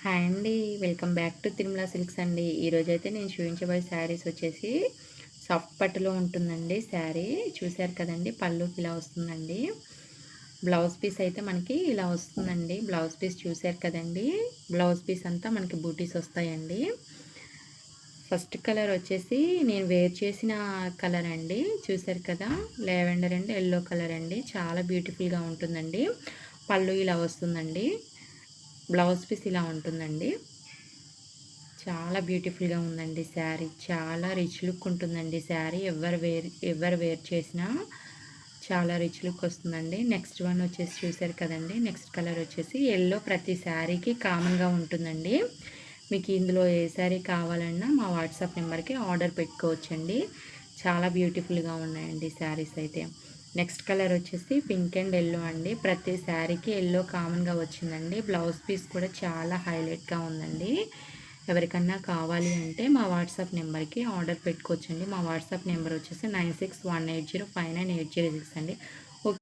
Hi అండి. Welcome back to Tirumala silks అండి. ఈరోజైతే నేను చూపించబోయే శారీస్ వచ్చేసి సాఫ్ట్ పట్టులో ఉంటుందండి శారీ. చూసారు కదండి, పళ్ళుకి ఇలా వస్తుందండి. బ్లౌజ్ పీస్ అయితే మనకి ఇలా వస్తుందండి. బ్లౌజ్ పీస్ చూసారు కదండి. బ్లౌజ్ పీస్ అంతా మనకి బూటీస్ వస్తాయండి. ఫస్ట్ కలర్ వచ్చేసి నేను వేర్ చేసిన కలర్ అండి. చూసారు కదా, లావెండర్ అండ్ ఎల్లో కలర్ అండి. చాలా బ్యూటిఫుల్గా ఉంటుందండి. పళ్ళు ఇలా వస్తుందండి. బ్లౌజ్ పీస్ ఇలా ఉంటుందండి. చాలా బ్యూటిఫుల్గా ఉందండి శారీ. చాలా రిచ్ లుక్ ఉంటుందండి శారీ. ఎవరు వేర్ చేసినా చాలా రిచ్ లుక్ వస్తుందండి. నెక్స్ట్ వన్ వచ్చేసి చూసారు కదండి, నెక్స్ట్ కలర్ వచ్చేసి ఎల్లో. ప్రతి శారీకి కామన్గా ఉంటుందండి. మీకు ఇందులో ఏ శారీ కావాలన్నా మా వాట్సాప్ నెంబర్కి ఆర్డర్ పెట్టుకోవచ్చండి. చాలా బ్యూటిఫుల్గా ఉన్నాయండి శారీస్ అయితే. నెక్స్ట్ కలర్ వచ్చేసి పింక్ అండ్ ఎల్లో అండి. ప్రతి శారీకి ఎల్లో కామన్గా వచ్చిందండి. బ్లౌజ్ పీస్ కూడా చాలా హైలైట్గా ఉందండి. ఎవరికన్నా కావాలి అంటే మా వాట్సాప్ నెంబర్కి ఆర్డర్ పెట్టుకోవచ్చండి. మా వాట్సాప్ నెంబర్ వచ్చేసి 9618059806 అండి.